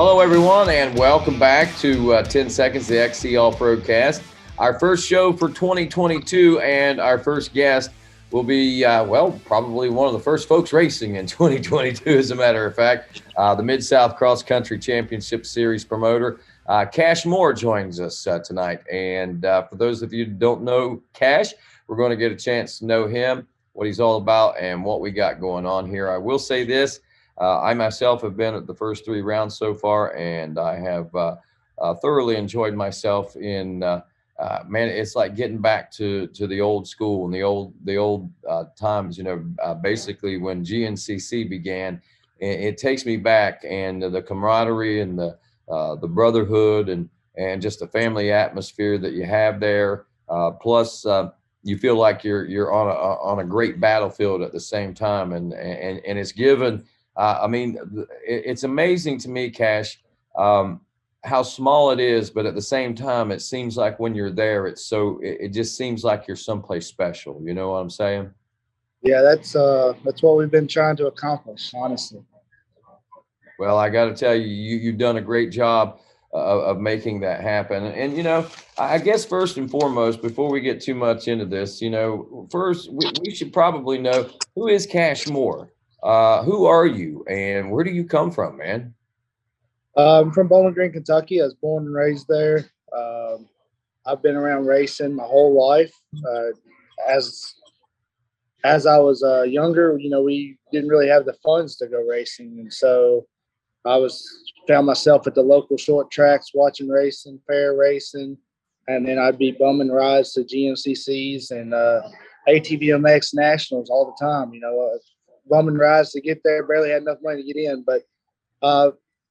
Hello, everyone, and welcome back to 10 Seconds, the XC Off-Road Cast. Our first show for 2022, and our first guest will be, probably one of the first folks racing in 2022, as a matter of fact. The Mid-South Cross Country Championship Series promoter, Kash Moore, joins us tonight. And for those of you who don't know Kash, we're going to get a chance to know him, what he's all about, and what we got going on here. I will say this. I myself have been at the first three rounds so far, and I have thoroughly enjoyed myself in, man, it's like getting back to the old school and the old times, basically when GNCC began. It takes me back, and the camaraderie and the brotherhood and just the family atmosphere that you have there. Plus, you feel like you're on a great battlefield at the same time, and it's given. It's amazing to me, Kash, how small it is, but at the same time, it seems like when you're there, it just seems like you're someplace special. You know what I'm saying? Yeah, that's what we've been trying to accomplish, honestly. Well, I got to tell you, you've done a great job of making that happen. And I guess first and foremost, before we get too much into this, first we should probably know, who is Kash Moore? Who are you, and where do you come from, man? I'm from Bowling Green, Kentucky. I was born and raised there. I've been around racing my whole life. As I was younger, we didn't really have the funds to go racing, and so I found myself at the local short tracks watching racing, fair racing, and then I'd be bumming rides to GMCCs and ATVMX nationals all the time. Bumming rides to get there, barely had enough money to get in. But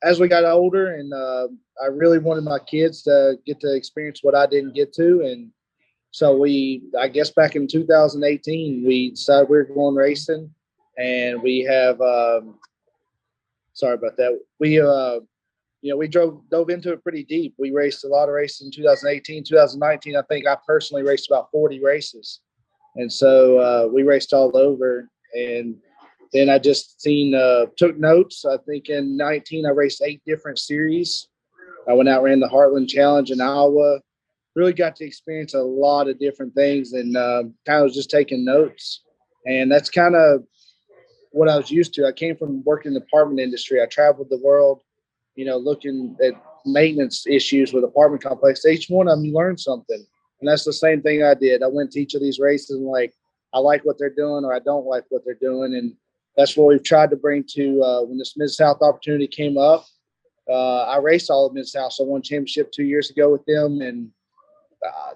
as we got older, and I really wanted my kids to get to experience what I didn't get to, and so I guess back in 2018, we decided we were going racing, and we have. Sorry about that. We dove into it pretty deep. We raced a lot of races in 2018, 2019. I think I personally raced about 40 races, and so we raced all over. And then I just took notes. I think in 19 I raced 8 different series. I went out, ran the Heartland Challenge in Iowa. Really got to experience a lot of different things, and kind of was just taking notes. And that's kind of what I was used to. I came from working in the apartment industry. I traveled the world, looking at maintenance issues with apartment complexes. Each one of them, you learn something. And that's the same thing I did. I went to each of these races and I like what they're doing, or I don't like what they're doing. And that's what we've tried to bring to when this Mid-South opportunity came up. I raced all of Mid-South. So I won championship 2 years ago with them. And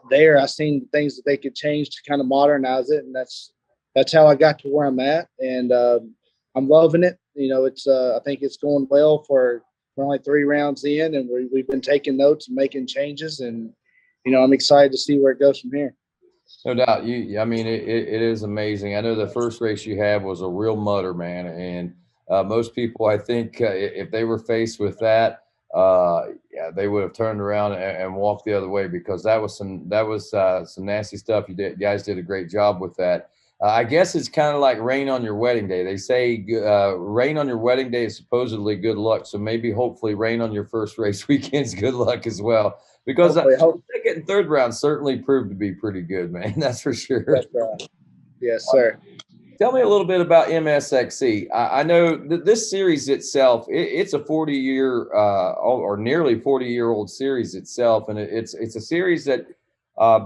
there I seen things that they could change to kind of modernize it. And that's how I got to where I'm at. And I'm loving it. It's I think it's going well for we're only 3 rounds in, and we've been taking notes and making changes, and I'm excited to see where it goes from here. No doubt. It is amazing. I know the first race you had was a real mutter, man. And most people, I think, if they were faced with that, they would have turned around and walked the other way, because that was some nasty stuff. You guys did a great job with that. I guess it's kind of like rain on your wedding day. They say rain on your wedding day is supposedly good luck. So maybe, hopefully, rain on your first race weekend is good luck as well. Because second and third round certainly proved to be pretty good, man. That's for sure. That's right. Yes, sir. Tell me a little bit about MSXC. I know that this series itself, it's a 40-year or nearly 40-year-old series itself, and it's a series that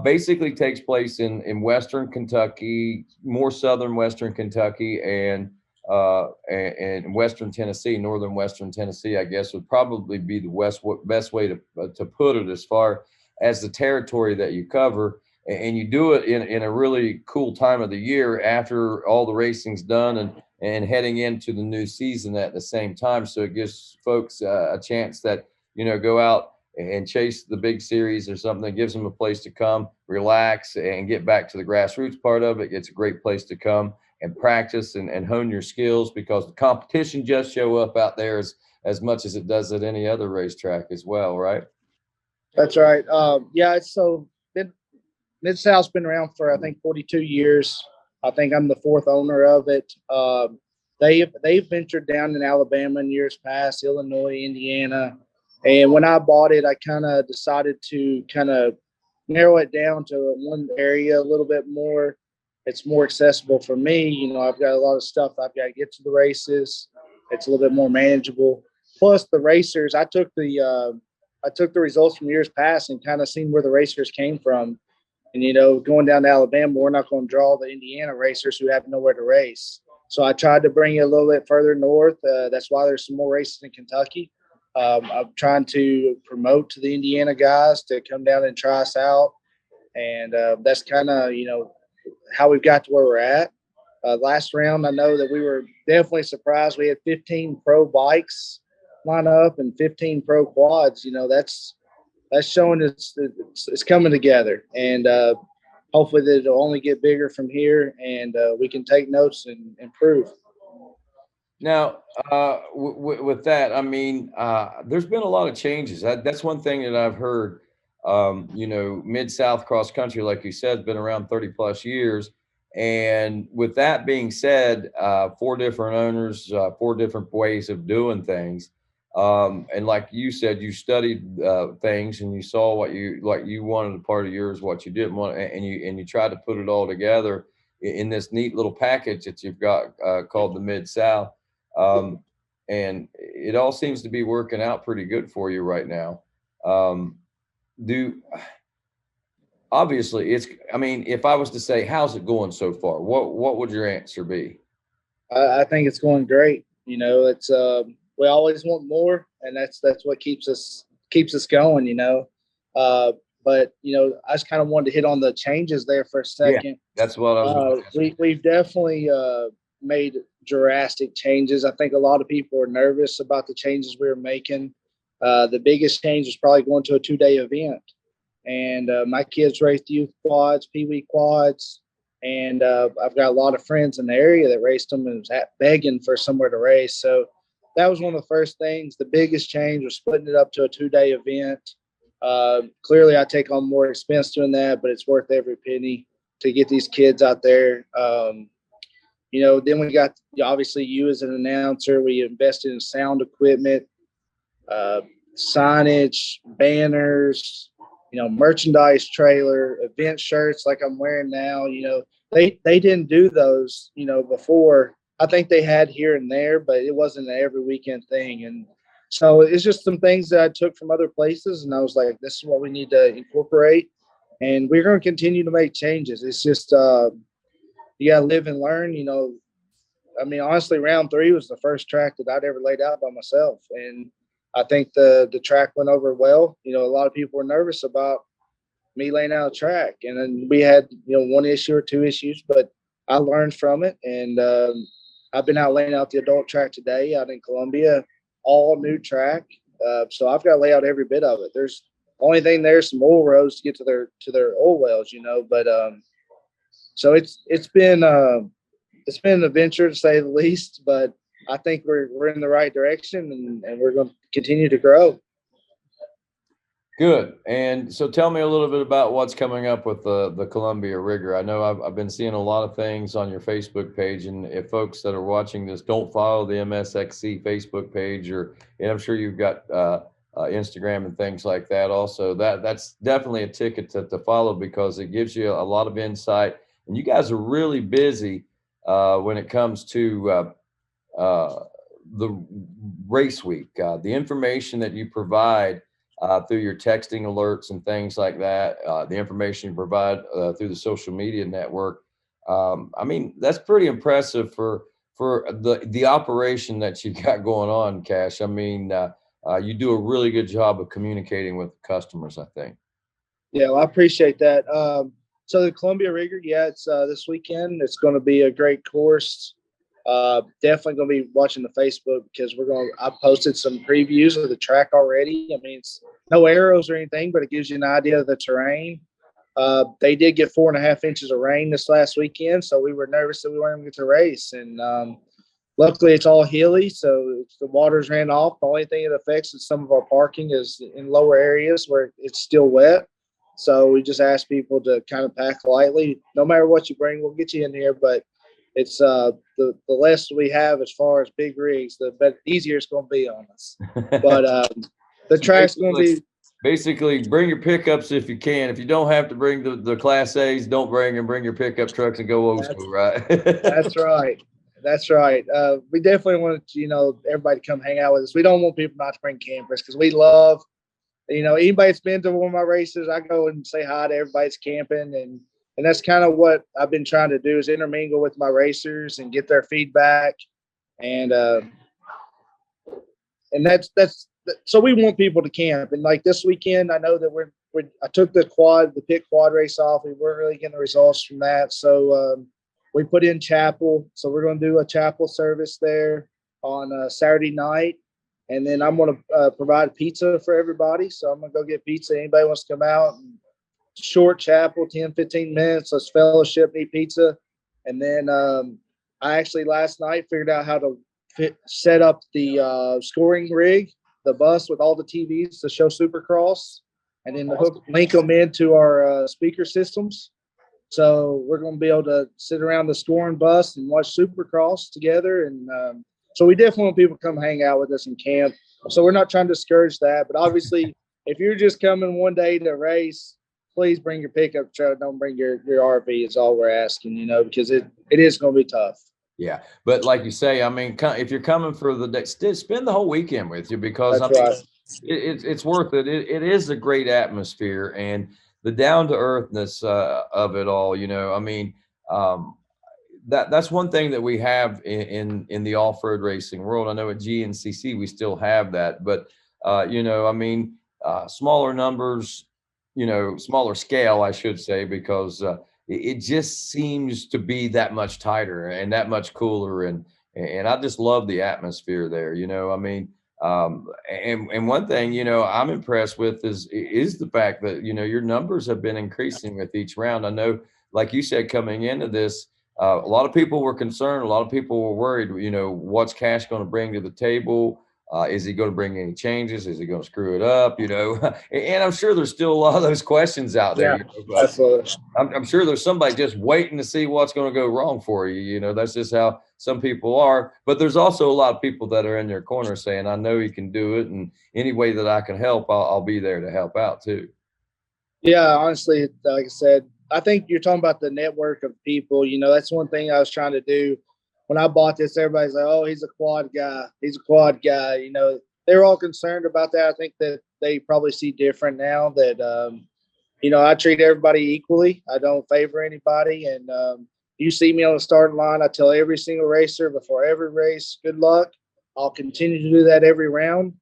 basically takes place in Western Kentucky, more southern Western Kentucky, and Western Tennessee, northern Western Tennessee, I guess would probably be the best way to put it, as far as the territory that you cover. And you do it in a really cool time of the year after all the racing's done and heading into the new season at the same time. So it gives folks a chance that, go out and chase the big series or something that gives them a place to come, relax, and get back to the grassroots part of it. It's a great place to come and practice and hone your skills, because the competition just show up out there as much as it does at any other racetrack as well, right? That's right. It's Mid-South's been around for, I think, 42 years. I think I'm the 4th owner of it. they've ventured down in Alabama in years past, Illinois, Indiana, and when I bought it, I kind of decided to kind of narrow it down to one area a little bit more. It's more accessible for me. I've got a lot of stuff I've got to get to the races. It's a little bit more manageable. Plus, the racers, I took the results from years past and kind of seen where the racers came from. And going down to Alabama, we're not going to draw the Indiana racers who have nowhere to race. So I tried to bring it a little bit further north. That's why there's some more races in Kentucky. I'm trying to promote to the Indiana guys to come down and try us out, and that's kind of how we've got to where we're at. Last round, I know that we were definitely surprised. We had 15 pro bikes line up and 15 pro quads. That's showing it's coming together, and hopefully that it'll only get bigger from here, and we can take notes and improve. Now, with that, I mean, there's been a lot of changes. That's one thing that I've heard. Mid South cross country, like you said, has been around 30 plus years. And with that being said, four different owners, four different ways of doing things. And like you said, you studied things and you saw what you wanted a part of yours, what you didn't want, and you tried to put it all together in this neat little package that you've got called the Mid South. And it all seems to be working out pretty good for you right now. Do Obviously I mean, if I was to say, how's it going so far? What would your answer be? I think it's going great. It's we always want more, and that's what keeps us going. But I just kind of wanted to hit on the changes there for a Yeah, second. that's what I was going to ask. We've definitely made drastic changes. I think a lot of people are nervous about the changes we were making. The biggest change was probably going to a 2-day event, and my kids raced youth quads, pee-wee quads, and I've got a lot of friends in the area that raced them and was begging for somewhere to race. So that was one of the first things. The biggest change was splitting it up to a 2-day event. Clearly, I take on more expense doing that, but it's worth every penny to get these kids out there. Then we got obviously you as an announcer. We invested in sound equipment, signage, banners, merchandise trailer, event shirts like I'm wearing now. They didn't do those, before. I think they had here and there, but it wasn't an every weekend thing. And so it's just some things that I took from other places, and I was like, this is what we need to incorporate. And we're going to continue to make changes. It's just, you got to live and learn. I mean, honestly, round 3 was the first track that I'd ever laid out by myself. And I think the track went over well. A lot of people were nervous about me laying out a track. And then we had, one issue or 2 issues, but I learned from it. And I've been out laying out the adult track today out in Columbia, all new track. So I've got to lay out every bit of it. There's only thing there's some oil roads to get to their oil wells, but so it's been an adventure to say the least, but I think we're in the right direction, and we're going to continue to grow. Good. And so tell me a little bit about what's coming up with the Columbia rigger. I know I've been seeing a lot of things on your Facebook page, and if folks that are watching this don't follow the MSXC Facebook page, and I'm sure you've got Instagram and things like that also, that's definitely a ticket to follow, because it gives you a lot of insight. And you guys are really busy when it comes to the race week, the information that you provide through your texting alerts and things like that, the information you provide through the social media network. I mean, that's pretty impressive for the operation that you got going on, Kash. I mean, you do a really good job of communicating with customers, I think. Yeah, well, I appreciate that. So the Columbia rigger, yeah, it's this weekend. It's going to be a great course. Definitely going to be watching the Facebook, because I posted some previews of the track already. I mean, it's no arrows or anything, but it gives you an idea of the terrain. They did get 4.5 inches of rain this last weekend, so we were nervous that we weren't going to get to race. And luckily, it's all hilly, so the waters ran off. The only thing it affects is some of our parking is in lower areas where it's still wet. So we just ask people to kind of pack lightly. No matter what you bring, we'll get you in here, but it's the less we have as far as big rigs, the better, easier it's going to be on us. But the So track's going to be basically bring your pickups if you can. If you don't have to bring the Class A's, don't bring them. Bring your pickup trucks and go old school, right? That's right. That's right. We definitely want everybody to come hang out with us. We don't want people not to bring campers because we love, anybody that's been to one of my races, I go and say hi to everybody that's camping, and that's kind of what I've been trying to do is intermingle with my racers and get their feedback, and that's so we want people to camp. And like this weekend, I know that I took the pit quad race off. We weren't really getting the results from that, so we put in chapel. So we're going to do a chapel service there on Saturday night. And then I'm going to provide pizza for everybody. So I'm going to go get pizza. Anybody wants to come out, and short chapel, 10, 15 minutes. Let's fellowship, eat pizza. And then I actually last night figured out how to set up the scoring rig, the bus with all the TVs to show Supercross, and then link them into our speaker systems. So we're going to be able to sit around the scoring bus and watch Supercross together. And so we definitely want people to come hang out with us in camp. So we're not trying to discourage that. But obviously, if you're just coming one day to race, please bring your pickup truck. Don't bring your RV is all we're asking, because it is going to be tough. Yeah. But like you say, I mean, if you're coming for the day, spend the whole weekend with you, because That's right. it's worth it. It is a great atmosphere, and the down to earthness of it all, I mean, that's one thing that we have in the off-road racing world. I know at GNCC we still have that, but I mean, smaller numbers, smaller scale, I should say, because it just seems to be that much tighter and that much cooler, and I just love the atmosphere there. I mean, and one thing I'm impressed with is the fact that your numbers have been increasing with each round. I know, like you said, coming into this, a lot of people were concerned. A lot of people were worried. What's Kash going to bring to the table? Is he going to bring any changes? Is he going to screw it up? And I'm sure there's still a lot of those questions out there. Yeah, absolutely. I'm sure there's somebody just waiting to see what's going to go wrong for you. That's just how some people are. But there's also a lot of people that are in their corner saying, I know he can do it, and any way that I can help, I'll be there to help out too. Yeah, honestly, like I said, I think you're talking about the network of people. That's one thing I was trying to do when I bought this. Everybody's like, "Oh, he's a quad guy. He's a quad guy." They were all concerned about that. I think that they probably see different now. That I treat everybody equally. I don't favor anybody. And you see me on the starting line, I tell every single racer before every race, good luck. I'll continue to do that every round.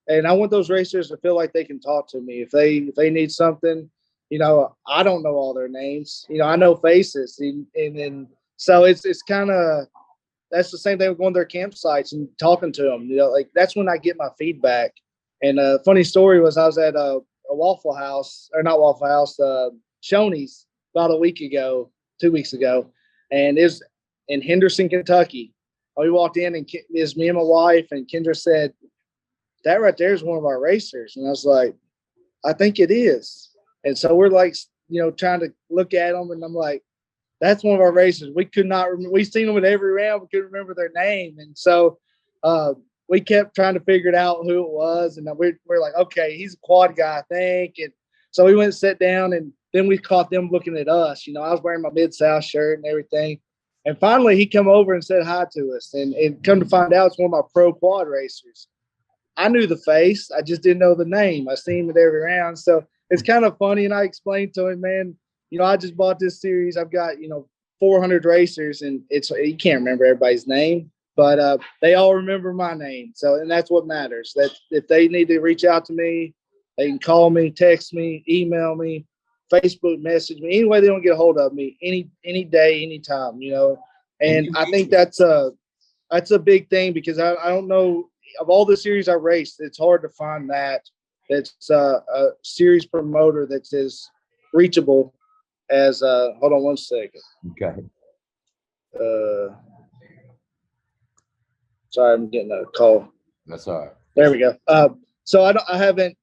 And I want those racers to feel like they can talk to me. If they need something, I don't know all their names. I know faces. And then so it's kind of, that's the same thing with going to their campsites and talking to them. Like that's when I get my feedback. And a funny story was I was at a Waffle House, or not Waffle House, Shoney's about 2 weeks ago, and it was in Henderson, Kentucky. We walked in, and it was me and my wife, and Kendra said, "That right there is one of our racers." And I was like, "I think it is." And so we're like, trying to look at them, and I'm like, "That's one of our racers." We could not remember. We've seen them at every round. We couldn't remember their name, and so we kept trying to figure it out who it was. And we're like, okay, he's a quad guy, I think. And so we went and sat down, and then we caught them looking at us. I was wearing my Mid-South shirt and everything. And finally, he come over and said hi to us. And come to find out, it's one of my pro quad racers. I knew the face. I just didn't know the name. I seen him at every round. So it's kind of funny. And I explained to him, man, I just bought this series. I've got, 400 racers, and you can't remember everybody's name, but they all remember my name. So, and that's what matters. That if they need to reach out to me, they can call me, text me, email me, Facebook message me, any way they don't get a hold of me, any day, anytime, And I think that's a big thing, because I don't know, of all the series I raced, it's hard to find that's a series promoter that's as reachable as hold on one second. Okay. Sorry, I'm getting a call. That's all right. There we go. So I haven't,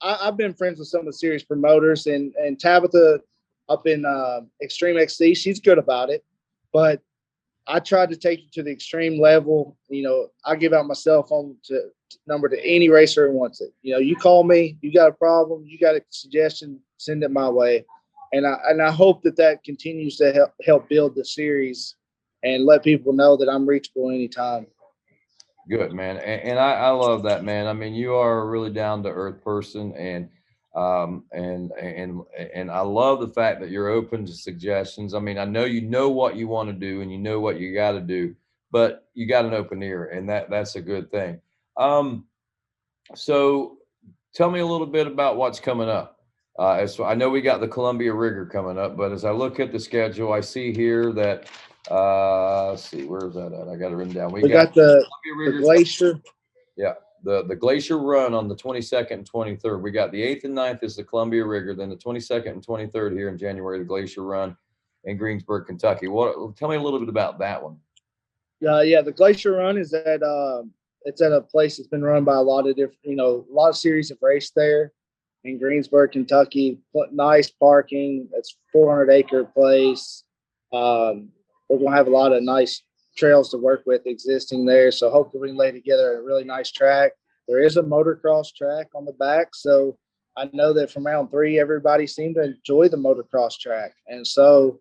I've been friends with some of the series promoters, and Tabitha up in Extreme XC, she's good about it. But I tried to take it to the extreme level. I give out my cell phone number to any racer who wants it. You call me, you got a problem, you got a suggestion, send it my way. And I hope that continues to help build the series and let people know that I'm reachable anytime. Good, man. And I love that, man. I mean, you are a really down to earth person, and I love the fact that you're open to suggestions. I mean, I know you know what you want to do and you know what you got to do, but you got an open ear, and that's a good thing. Um, so tell me a little bit about what's coming up. As I know we got the Columbia Rigger coming up, but as I look at the schedule, I see here that let's see, where's that at? I got it written down. We We got got the Columbia Riggers. Glacier. Yeah, the Glacier Run on the 22nd and 23rd. We got the 8th and 9th is the Columbia Rigger, then the 22nd and 23rd here in January, the Glacier Run in Greensburg, Kentucky. Tell me a little bit about that one. Yeah, the Glacier Run is at it's at a place that's been run by a lot of different, a lot of series have raced there in Greensburg, Kentucky. Nice parking. It's 400-acre place. We're gonna have a lot of nice trails to work with existing there. So hopefully we can lay together a really nice track. There is a motocross track on the back, so I know that from round 3, everybody seemed to enjoy the motocross track, and so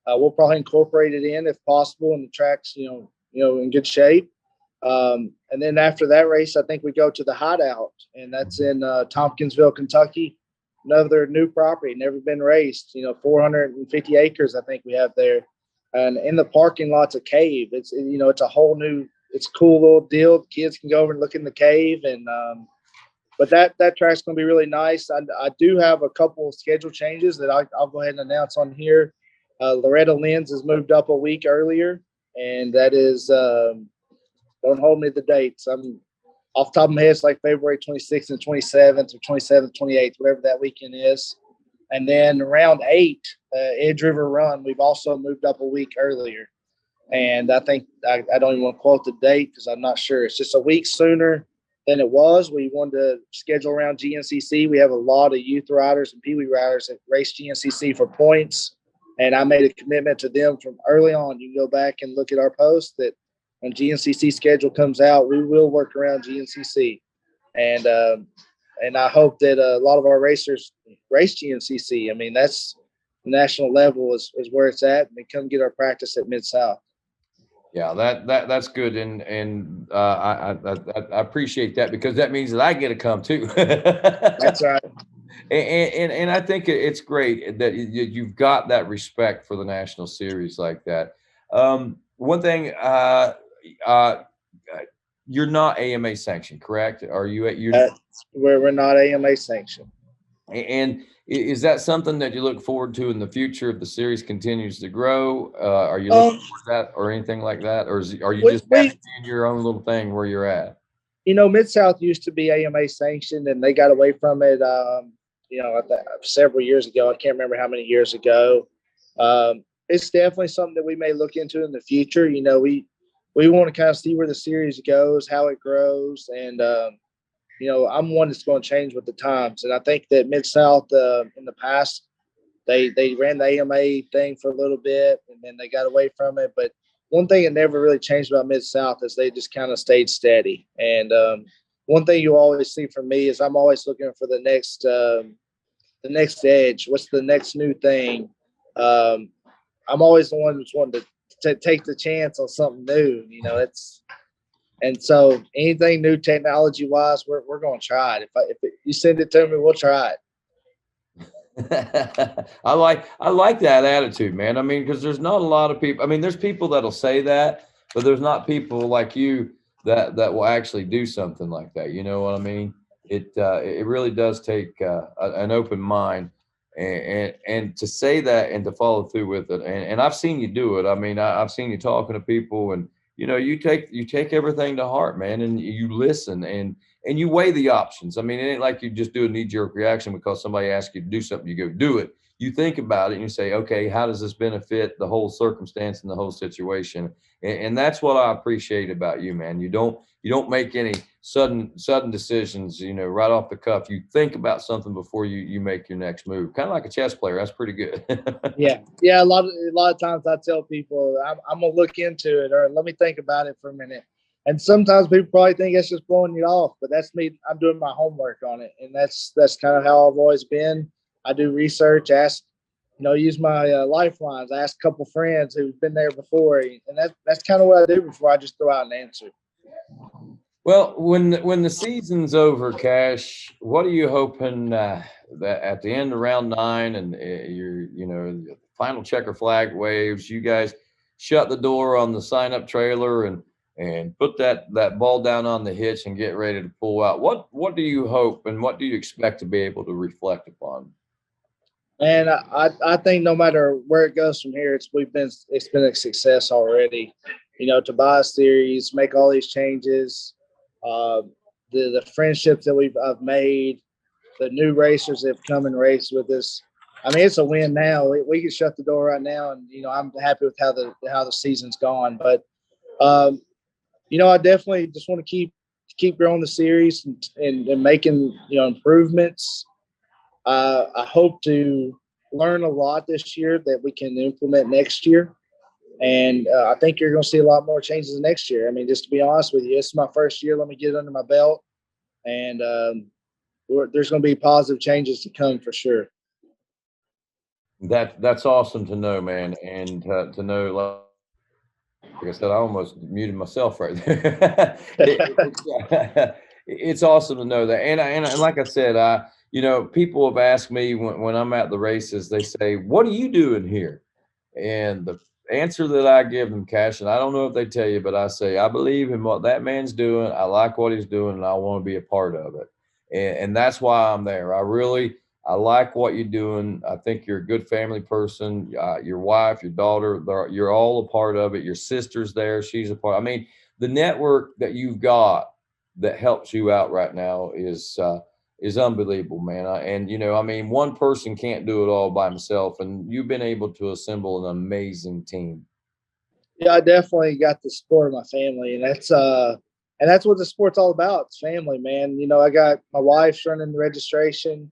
we'll probably incorporate it in if possible, and the track's in good shape. And then after that race, I think we go to the Hideout, and that's in Tompkinsville, Kentucky. Another new property, never been raced. 450 acres, I think we have there, and in the parking lot's a cave. It's a whole new, it's a cool little deal. Kids can go over and look in the cave, and but that track's going to be really nice. I do have a couple of schedule changes that I'll go ahead and announce on here. Loretta Lynn's has moved up a week earlier, and that is don't hold me to the dates. I'm off the top of my head, it's like February 26th and 27th or 27th, 28th, whatever that weekend is. And then round 8, Edge River Run, we've also moved up a week earlier. And I think I don't even want to quote the date because I'm not sure. It's just a week sooner than it was. We wanted to schedule around GNCC. We have a lot of youth riders and peewee riders that race GNCC for points. And I made a commitment to them from early on. You can go back and look at our post that when GNCC schedule comes out, we will work around GNCC. And I hope that a lot of our racers race GNCC. I mean, that's national level is where it's at, and they come get our practice at Mid-South. Yeah, that's good, and I appreciate that because that means that I get to come too. That's right. And I think it's great that you've got that respect for the national series like that. One thing, you're not AMA sanctioned, correct? Are you? We're not AMA sanctioned. And is that something that you look forward to in the future if the series continues to grow? Are you looking for that or anything like that? Or are you just happy doing your own little thing where you're at? Mid-South used to be AMA sanctioned, and they got away from it, several years ago. I can't remember how many years ago. It's definitely something that we may look into in the future. We want to kind of see where the series goes, how it grows, and I'm one that's going to change with the times. And I think that Mid-South in the past, they ran the AMA thing for a little bit, and then they got away from it. But one thing that never really changed about Mid-South is they just kind of stayed steady. And one thing you always see from me is I'm always looking for the next edge. What's the next new thing? I'm always the one who's wanting to take the chance on something new. And so anything new technology wise, we're going to try it. If you send it to me, we'll try it. I like that attitude, man. I mean, because there's not a lot of people. I mean, there's people that'll say that, but there's not people like you that will actually do something like that. You know what I mean? It really does take an open mind. And to say that and to follow through with it, and I've seen you do it. I mean, I've seen you talking to people, and you take everything to heart, man, and you listen and you weigh the options. I mean, it ain't like you just do a knee-jerk reaction because somebody asks you to do something, you go do it. you think about it and you say, okay, how does this benefit the whole circumstance and the whole situation? And that's what I appreciate about you, man. You don't make any sudden decisions, right off the cuff. You think about something before you make your next move. Kind of like a chess player. That's pretty good. Yeah. A lot of times I tell people I'm gonna look into it, or let me think about it for a minute. And sometimes people probably think it's just blowing you off, but that's me. I'm doing my homework on it, and that's kind of how I've always been. I do research, ask, use my lifelines. I ask a couple friends who've been there before, and that's kind of what I do before I just throw out an answer. Well, when the season's over, Cash, what are you hoping that at the end of round nine and the final checker flag waves, you guys shut the door on the sign up trailer and put that ball down on the hitch and get ready to pull out. What do you hope and what do you expect to be able to reflect upon? And I think no matter where it goes from here, it's been a success already. To buy a series, make all these changes, uh, the friendships that I've made, the new racers that have come and raced with us. I mean, it's a win now. We can shut the door right now, and I'm happy with how the season's gone. But um, I definitely just want to keep growing the series and making improvements. I hope to learn a lot this year that we can implement next year. And I think you're going to see a lot more changes next year. I mean, just to be honest with you, it's my first year. Let me get it under my belt. And there's going to be positive changes to come for sure. That's awesome to know, man, and to know, like I said, I almost muted myself right there. It's awesome to know that, and like I said, people have asked me when I'm at the races, they say, "What are you doing here?" And the answer that I give them, Cash, and I don't know if they tell you, but I say, I believe in what that man's doing. I like what he's doing, and I want to be a part of it. And that's why I'm there. I like what you're doing. I think you're a good family person. Your wife, your daughter, you're all a part of it. Your sister's there. She's a part. I mean, the network that you've got that helps you out right now is unbelievable, man. I mean, one person can't do it all by himself, and you've been able to assemble an amazing team. Yeah, I definitely got the support of my family, and that's what the sport's all about. It's family, man. I got my wife's running the registration.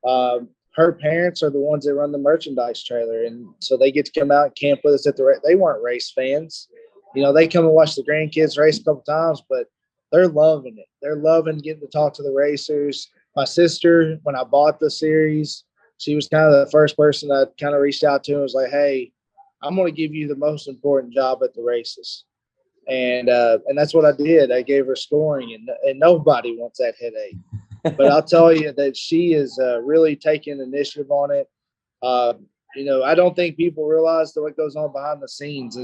Her parents are the ones that run the merchandise trailer, and so they get to come out and camp with us at they weren't race fans. They come and watch the grandkids race a couple times, but they're loving it. They're loving getting to talk to the racers. My sister, when I bought the series, she was kind of the first person that kind of reached out to and was like, "Hey, I'm going to give you the most important job at the races." And that's what I did. I gave her scoring, and nobody wants that headache. But I'll tell you that she is really taking initiative on it. Uh, I don't think people realize what goes on behind the scenes.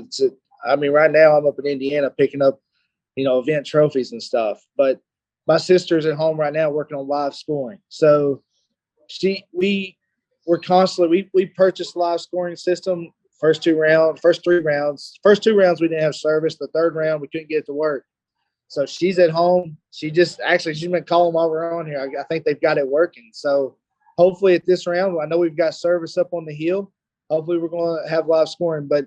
I mean, right now I'm up in Indiana picking up, event trophies and stuff. But my sister's at home right now working on live scoring. So we're constantly we purchased a live scoring system. First two rounds we didn't have service. The third round we couldn't get it to work. So she's at home. She's been calling while we're on here. I think they've got it working. So hopefully at this round, I know we've got service up on the hill. Hopefully we're going to have live scoring. But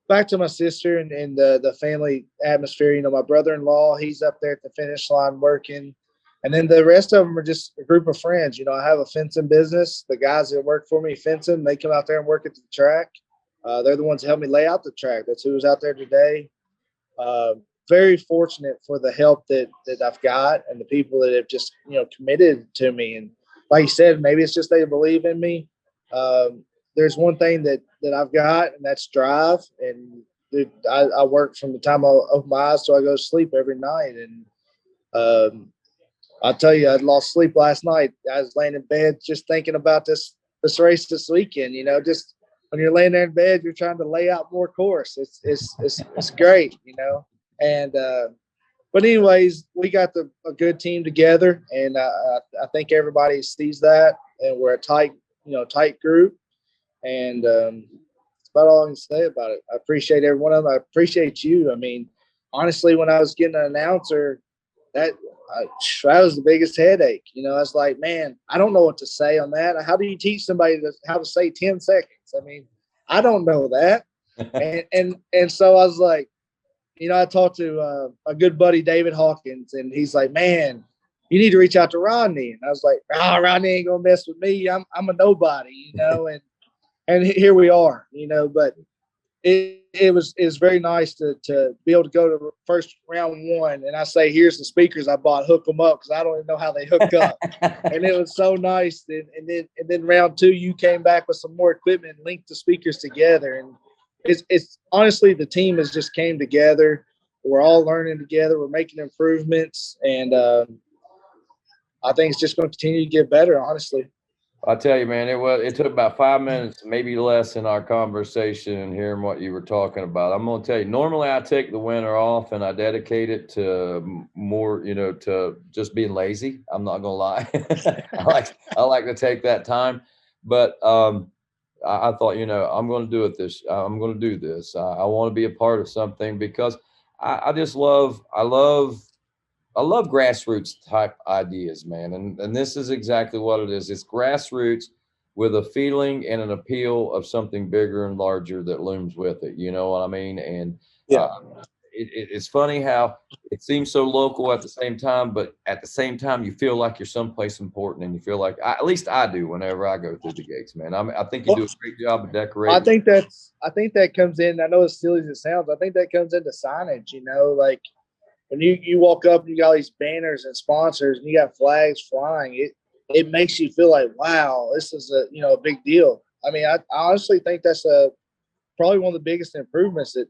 back to my sister and the family atmosphere. My brother-in-law, he's up there at the finish line working. And then the rest of them are just a group of friends. I have a fencing business. The guys that work for me fencing, they come out there and work at the track. They're the ones that help me lay out the track. That's who was out there today. Uh, Very fortunate for the help that I've got and the people that have just committed to me. And like you said, maybe it's just they believe in me. There's one thing that I've got, and that's drive. And I work from the time I open my eyes till I go to sleep every night. And I'll tell you, I lost sleep last night. I was laying in bed just thinking about this race this weekend. Just when you're laying there in bed, you're trying to lay out more course. It's great. And but anyways, we got a good team together, and I think everybody sees that, and we're a tight group, and that's about all I can say about it. I appreciate every one of them. I appreciate you. I mean, honestly, when I was getting an announcer, that that was the biggest headache. You know, I was like, man, I don't know what to say on that. How do you teach somebody how to say 10 seconds? I mean, I don't know that. And so I was like, you know, I talked to a good buddy, David Hawkins, and he's like, man, you need to reach out to Rodney. And I was like, Rodney ain't gonna mess with me. I'm a nobody, you know, and here we are, you know, but it was very nice to be able to go to first round one, and I say, here's the speakers I bought, hook them up, because I don't even know how they hook up. And it was so nice. And then round two, you came back with some more equipment and linked the speakers together, and it's honestly, the team has just came together. We're all learning together. We're making improvements, and I think it's just going to continue to get better, honestly. I tell you, man, it took about 5 minutes, maybe less, in our conversation and hearing what you were talking about. I'm going to tell you, normally I take the winter off and I dedicate it to more, you know, to just being lazy. I'm not going to lie. I like to take that time, but I thought, you know, I'm going to do it I'm going to do this. I want to be a part of something because I just I love grassroots type ideas, man. And this is exactly what it is. It's grassroots with a feeling and an appeal of something bigger and larger that looms with it. You know what I mean? And Yeah. it's funny how it seems so local at the same time, but at the same time, you feel like you're someplace important, and you feel like, at least I do whenever I go through the gates, man. I think you do a great job of decorating. I think that comes in. I know as silly as it sounds, I think that comes into signage, you know, like, when you walk up and you got all these banners and sponsors and you got flags flying, it makes you feel like, wow, this is a big deal. I mean, I honestly think that's probably one of the biggest improvements, that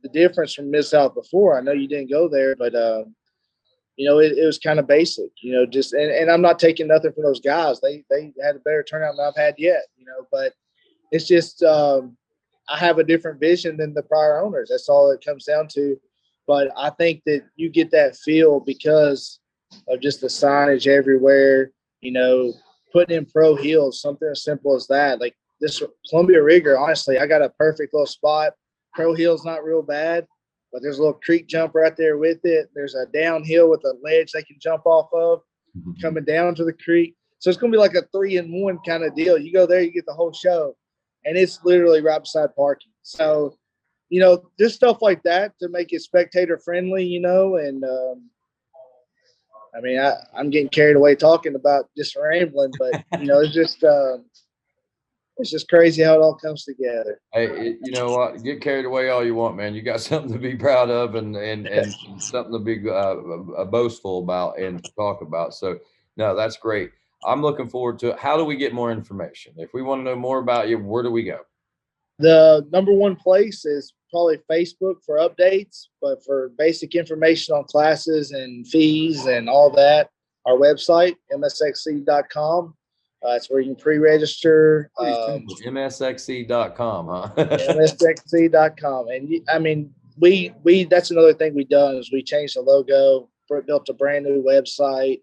the difference from Mid-South before. I know you didn't go there, but you know, it was kind of basic, you know, just and I'm not taking nothing from those guys. They had a better turnout than I've had yet, you know, but it's just I have a different vision than the prior owners. That's all it comes down to. But I think that you get that feel because of just the signage everywhere, you know, putting in pro heels, something as simple as that. Like this Columbia rigger, honestly, I got a perfect little spot. Pro heel's not real bad, but there's a little creek jump right there with it. There's a downhill with a ledge they can jump off of coming down to the creek. So it's going to be like a 3-in-1 kind of deal. You go there, you get the whole show, and it's literally right beside parking. So, you know, just stuff like that to make it spectator friendly, you know. And I mean, I'm getting carried away talking about just rambling, but you know, it's just crazy how it all comes together. Hey, you know what? Get carried away all you want, man. You got something to be proud of, and something to be boastful about and to talk about. So, no, that's great. I'm looking forward to it. How do we get more information? If we want to know more about you, where do we go? The number one place is probably Facebook for updates, but for basic information on classes and fees and all that, our website, msxc.com. It's where you can pre-register. msxc.com, huh? msxc.com. And I mean, we that's another thing we done is we changed the logo, built a brand new website.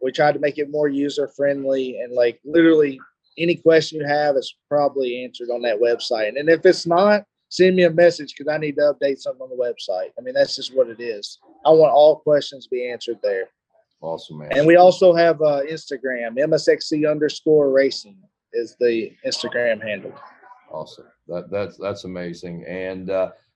We tried to make it more user friendly, and like literally any question you have is probably answered on that website. And if it's not, send me a message because I need to update something on the website. I mean, that's just what it is. I want all questions to be answered there. Awesome, man. And we also have Instagram, MSXC_racing is the Instagram handle. Awesome. That's amazing. And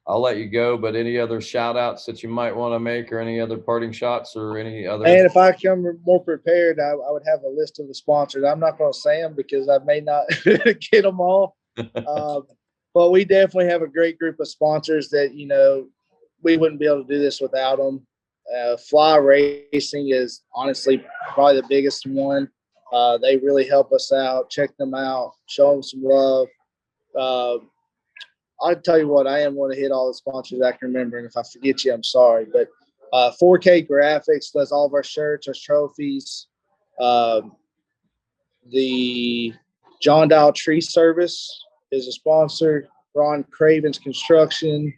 I'll let you go, but any other shout outs that you might want to make, or any other parting shots, or any other? And if I come more prepared, I would have a list of the sponsors. I'm not going to say them because I may not get them all. But we definitely have a great group of sponsors that, you know, we wouldn't be able to do this without them. Fly Racing is honestly probably the biggest one. They really help us out. Check them out. Show them some love. I'll tell you what, I am going to hit all the sponsors I can remember, and if I forget you, I'm sorry. But 4K Graphics does all of our shirts, our trophies. The John Dial Tree Service is a sponsor. Ron Craven's Construction.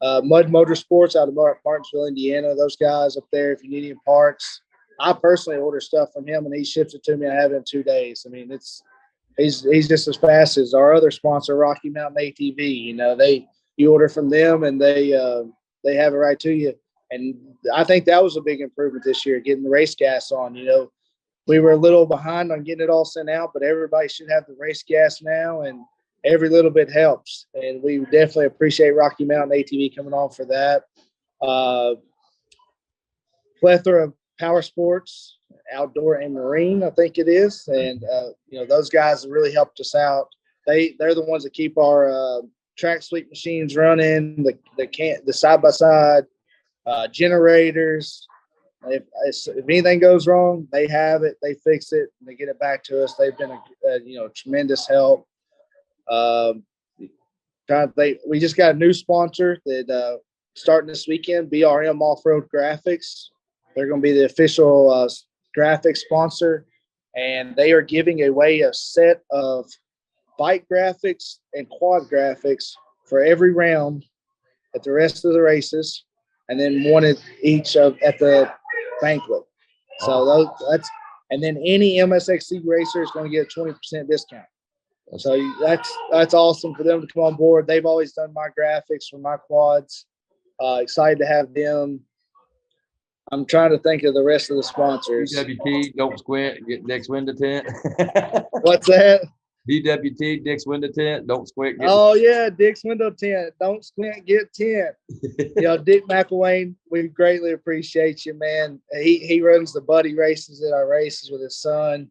Mud Motorsports out of Martinsville, Indiana. Those guys up there, if you need any parts. I personally order stuff from him, and he ships it to me. I have it in 2 days. I mean, he's just as fast as our other sponsor, Rocky Mountain ATV. You know, you order from them, and they have it right to you. And I think that was a big improvement this year, getting the race gas on. We were a little behind on getting it all sent out, but everybody should have the race gas now, and every little bit helps. And we definitely appreciate Rocky Mountain ATV coming on for that. Plethora of power sports, outdoor and marine, I think it is. And, those guys have really helped us out. They're the ones that keep our track sweep machines running, the side-by-side generators. If anything goes wrong, they have it, they fix it, and they get it back to us. They've been a tremendous help. We just got a new sponsor that starting this weekend, BRM Off-Road Graphics. They're going to be the official graphics sponsor, and they are giving away a set of bike graphics and quad graphics for every round at the rest of the races, and then one at each at the banquet. So and then any MSXC racer is going to get a 20% discount. So that's awesome for them to come on board. They've always done my graphics for my quads. Excited to have them. I'm trying to think of the rest of the sponsors. BWT, don't squint, get Dick's window tent. What's that? BWT, Dick's window tent, don't squint. Yeah, Dick's window tent, don't squint, get tent. Dick McElwain, we greatly appreciate you, man. He runs the buddy races at our races with his son.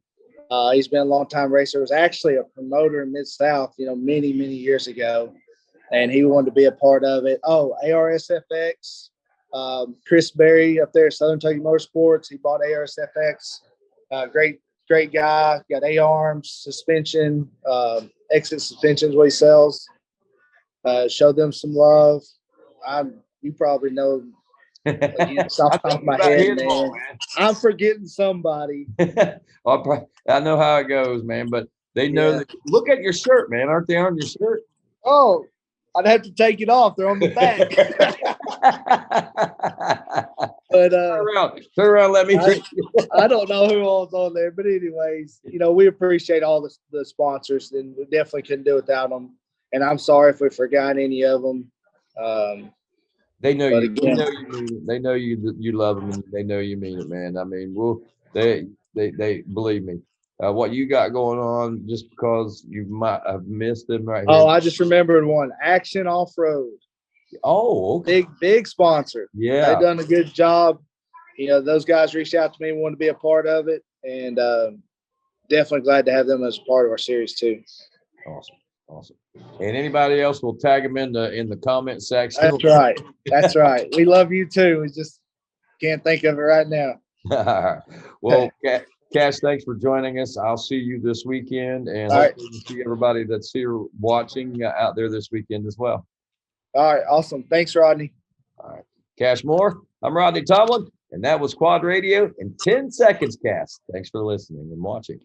He's been a long time racer. He was actually a promoter in Mid-South, many, many years ago, and he wanted to be a part of it. Oh, ARSFX. Chris Berry up there at Southern Kentucky Motorsports. He bought ARSFX. Great guy. Got A-arms, suspension, exit suspensions, what he sells. Show them some love. You probably know. Again, off the top of my head, man. I'm forgetting somebody. I know how it goes, man. But they know that. Look at your shirt, man. Aren't they on your shirt? Oh, I'd have to take it off. They're on the back. But turn around, let me. I don't know who all's on there, but anyways, we appreciate all the sponsors, and we definitely couldn't do without them. And I'm sorry if we forgot any of them. They know you. They know you mean it. They know you love them, and they know you mean it, man. I mean, they believe me. What you got going on, just because you might have missed them right here. Oh, I just remembered one. Action Off-Road. Oh, okay. Big sponsor. Yeah. They've done a good job. Those guys reached out to me and wanted to be a part of it, and definitely glad to have them as a part of our series too. Awesome. And anybody else, will tag them in the comment section. That's right. We love you too. We just can't think of it right now. Well, Kash, thanks for joining us. I'll see you this weekend, and hopefully see everybody that's here watching out there this weekend as well. All right, awesome. Thanks, Rodney. All right, Kash Moore. I'm Rodney Tomlin, and that was Quad Radio in 10 Seconds Cast. Thanks for listening and watching.